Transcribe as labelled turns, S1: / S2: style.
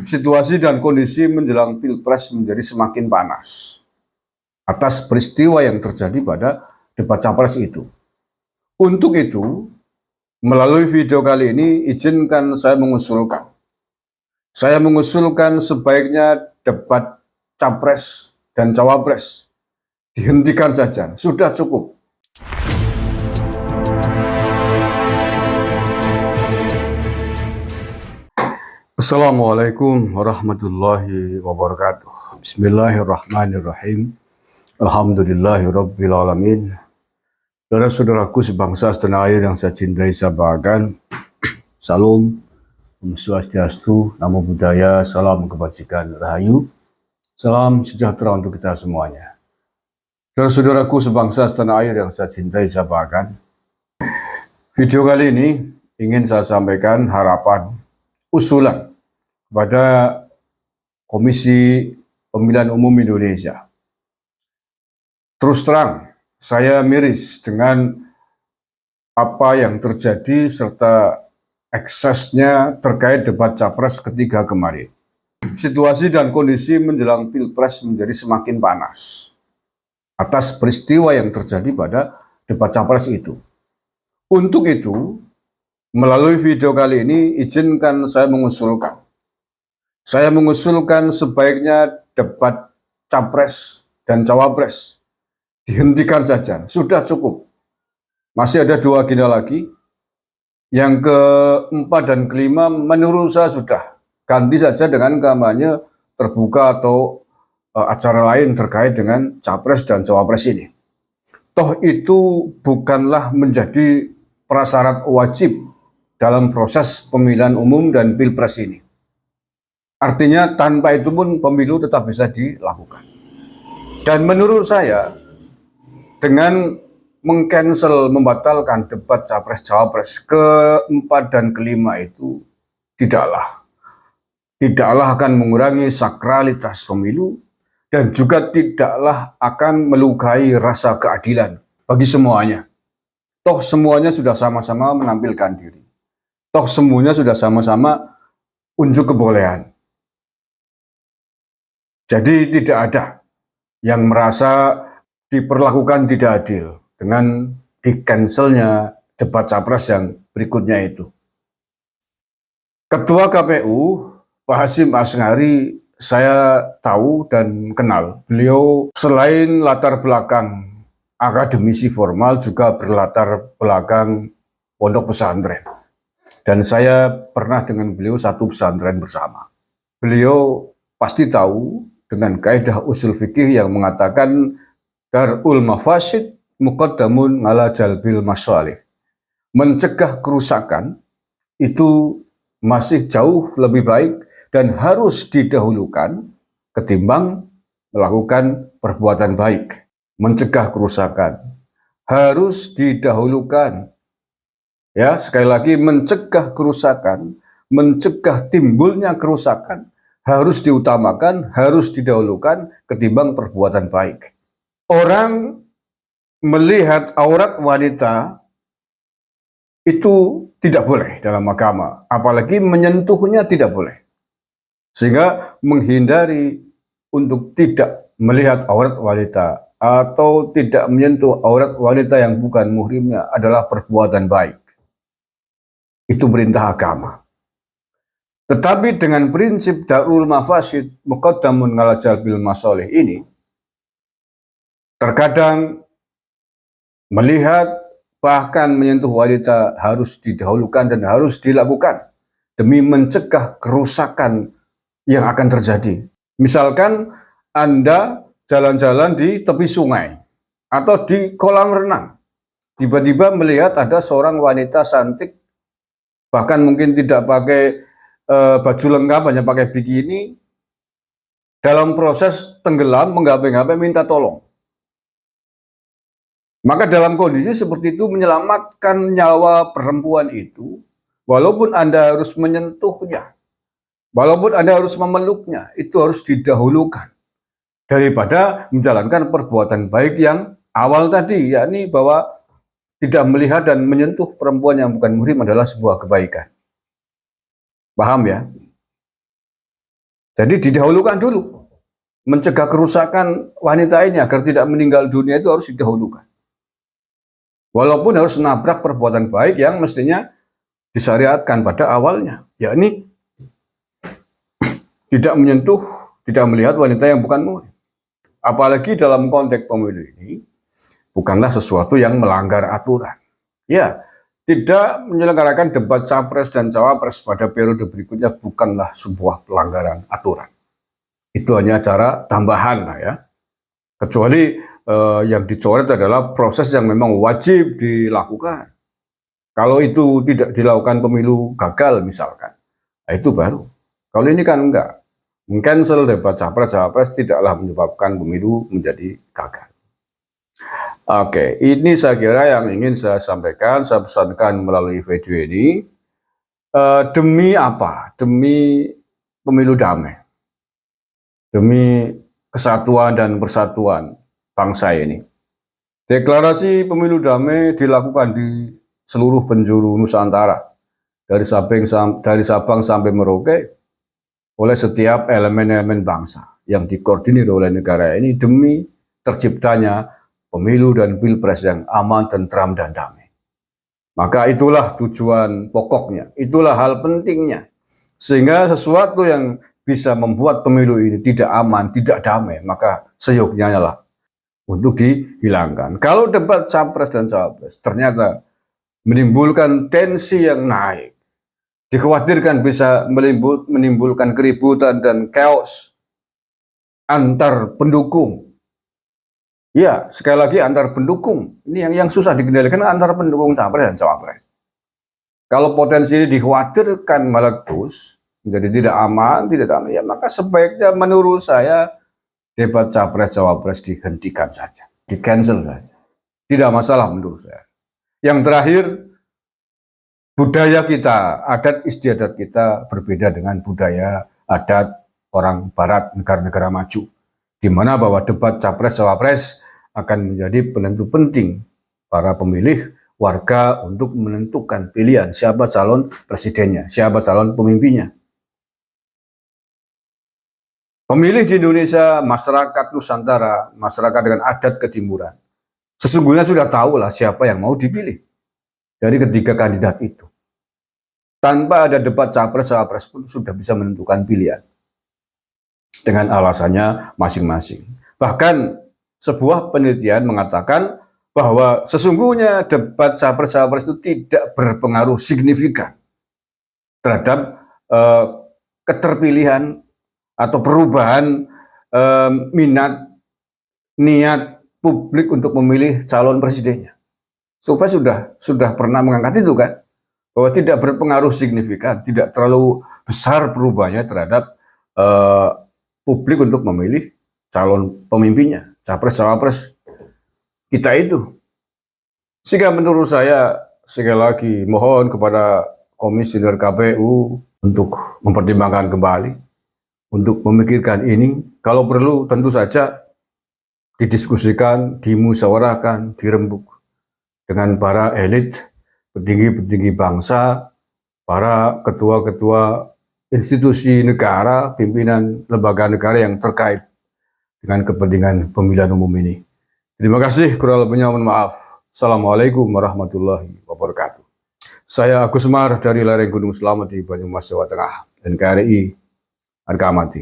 S1: Situasi dan kondisi menjelang Pilpres menjadi semakin panas atas peristiwa yang terjadi pada debat capres itu. Untuk itu, melalui video kali ini, izinkan saya mengusulkan. Saya mengusulkan sebaiknya debat capres dan cawapres dihentikan saja, sudah cukup. Assalamualaikum warahmatullahi wabarakatuh. Bismillahirrahmanirrahim. Alhamdulillahirrabbilalamin. Saudara-saudaraku sebangsa setanah air yang saya cintai, saya banggakan. Salam, Om Swastiastu, Namo Buddhaya, salam kebajikan, rahayu, salam sejahtera untuk kita semuanya. Saudara-saudaraku sebangsa setanah air yang saya cintai, saya banggakan. Video kali ini ingin saya sampaikan harapan, usulan kepada Komisi Pemilihan Umum Indonesia. Terus terang, saya miris dengan apa yang terjadi serta eksesnya terkait debat capres ketiga kemarin. Situasi dan kondisi menjelang Pilpres menjadi semakin panas atas peristiwa yang terjadi pada debat capres itu. Untuk itu, melalui video kali ini, izinkan saya mengusulkan. Saya mengusulkan sebaiknya debat capres dan cawapres dihentikan saja, sudah cukup. Masih ada 2 agenda lagi. Yang keempat dan kelima menurut saya sudah. Ganti saja dengan kampanye terbuka atau acara lain terkait dengan capres dan cawapres ini. Toh itu bukanlah menjadi prasyarat wajib dalam proses pemilihan umum dan pilpres ini. Artinya tanpa itu pun pemilu tetap bisa dilakukan. Dan menurut saya, dengan membatalkan debat capres-cawapres keempat dan kelima itu tidaklah akan mengurangi sakralitas pemilu dan juga tidaklah akan melukai rasa keadilan bagi semuanya. Toh semuanya sudah sama-sama menampilkan diri. Toh semuanya sudah sama-sama unjuk kebolehan. Jadi tidak ada yang merasa diperlakukan tidak adil dengan di-cancelnya debat capres yang berikutnya itu. Ketua KPU, Pak Hasyim Asy'ari, saya tahu dan kenal. Beliau selain latar belakang akademisi formal juga berlatar belakang pondok pesantren. Dan saya pernah dengan beliau satu pesantren bersama. Beliau pasti tahu dengan kaidah usul fikih yang mengatakan darul mafasid muqaddamun ala jalbil masalih. Mencegah kerusakan itu masih jauh lebih baik dan harus didahulukan ketimbang melakukan perbuatan baik. Mencegah kerusakan harus didahulukan. Ya, sekali lagi mencegah kerusakan, mencegah timbulnya kerusakan harus diutamakan, harus didahulukan ketimbang perbuatan baik. Orang melihat aurat wanita itu tidak boleh dalam agama, apalagi menyentuhnya tidak boleh. Sehingga menghindari untuk tidak melihat aurat wanita atau tidak menyentuh aurat wanita yang bukan muhrimnya adalah perbuatan baik. Itu perintah agama. Tetapi dengan prinsip darul mafasid muqaddamun ala jalbil masalih ini, terkadang melihat bahkan menyentuh wanita harus didahulukan dan harus dilakukan demi mencegah kerusakan yang akan terjadi. Misalkan Anda jalan-jalan di tepi sungai atau di kolam renang, tiba-tiba melihat ada seorang wanita cantik, bahkan mungkin tidak pakai baju lengkap, hanya pakai bikini, dalam proses tenggelam, menggapai-gapai minta tolong. Maka dalam kondisi seperti itu, menyelamatkan nyawa perempuan itu, walaupun Anda harus menyentuhnya, walaupun Anda harus memeluknya, itu harus didahulukan daripada menjalankan perbuatan baik yang awal tadi, yakni bahwa tidak melihat dan menyentuh perempuan yang bukan muhrim adalah sebuah kebaikan. Paham ya? Jadi didahulukan dulu. Mencegah kerusakan wanita ini agar tidak meninggal dunia itu harus didahulukan. Walaupun harus nabrak perbuatan baik yang mestinya disyariatkan pada awalnya, yakni tidak menyentuh, tidak melihat wanita yang bukan muhrim. Apalagi dalam konteks pemilu ini, bukanlah sesuatu yang melanggar aturan. Ya, tidak menyelenggarakan debat capres dan cawapres pada periode berikutnya bukanlah sebuah pelanggaran aturan. Itu hanya cara tambahan lah ya. Kecuali yang dicoret adalah proses yang memang wajib dilakukan. Kalau itu tidak dilakukan pemilu gagal misalkan, nah itu baru. Kalau ini kan enggak. Meng-cancel debat capres-cawapres tidaklah menyebabkan pemilu menjadi gagal. Oke, ini saya kira yang ingin saya sampaikan, saya pesankan melalui video ini. Demi apa? Demi pemilu damai. Demi kesatuan dan persatuan bangsa ini. Deklarasi pemilu damai dilakukan di seluruh penjuru Nusantara, dari Sabang sampai Merauke, oleh setiap elemen-elemen bangsa yang dikoordinir oleh negara ini demi terciptanya pemilu dan pilpres yang aman, tentram, dan damai. Maka itulah tujuan pokoknya, itulah hal pentingnya. Sehingga sesuatu yang bisa membuat pemilu ini tidak aman, tidak damai, maka seyogyanya lah untuk dihilangkan. Kalau debat capres dan cawapres ternyata menimbulkan tensi yang naik, dikhawatirkan bisa menimbulkan keributan dan chaos antar pendukung. Ya, sekali lagi antar pendukung. Ini yang susah dikendalikan antar pendukung capres dan cawapres. Kalau potensi ini dikhawatirkan meletus, menjadi tidak aman, tidak damai, ya maka sebaiknya menurut saya debat capres-cawapres dihentikan saja, di-cancel saja. Tidak masalah menurut saya. Yang terakhir, budaya kita, adat istiadat kita berbeda dengan budaya adat orang barat, negara-negara maju, di mana bahwa debat capres-cawapres akan menjadi penentu penting para pemilih warga untuk menentukan pilihan siapa calon presidennya, siapa calon pemimpinnya. Pemilih di Indonesia, masyarakat Nusantara, masyarakat dengan adat ketimuran, sesungguhnya sudah tahu lah siapa yang mau dipilih dari ketiga kandidat itu. Tanpa ada debat capres-cawapres pun sudah bisa menentukan pilihan dengan alasannya masing-masing. Bahkan sebuah penelitian mengatakan bahwa sesungguhnya debat capres-cawapres itu tidak berpengaruh signifikan terhadap keterpilihan atau perubahan minat, niat publik untuk memilih calon presidennya. Supaya sudah pernah mengangkat itu kan, bahwa tidak berpengaruh signifikan, tidak terlalu besar perubahannya terhadap publik untuk memilih calon pemimpinnya, capres-cawapres kita itu. Sehingga menurut saya, sekali lagi mohon kepada Komisioner KPU untuk mempertimbangkan kembali, untuk memikirkan ini, kalau perlu tentu saja didiskusikan, dimusyawarahkan, dirembuk dengan para elit, petinggi-petinggi bangsa, para ketua-ketua institusi negara, pimpinan lembaga negara yang terkait dengan kepentingan pemilihan umum ini. Terima kasih, kurang lebihnya mohon maaf. Assalamualaikum warahmatullahi wabarakatuh. Saya Agus Semar dari lereng Gunung Selamat di Banyumas, Jawa Tengah, NKRI. Harga mati.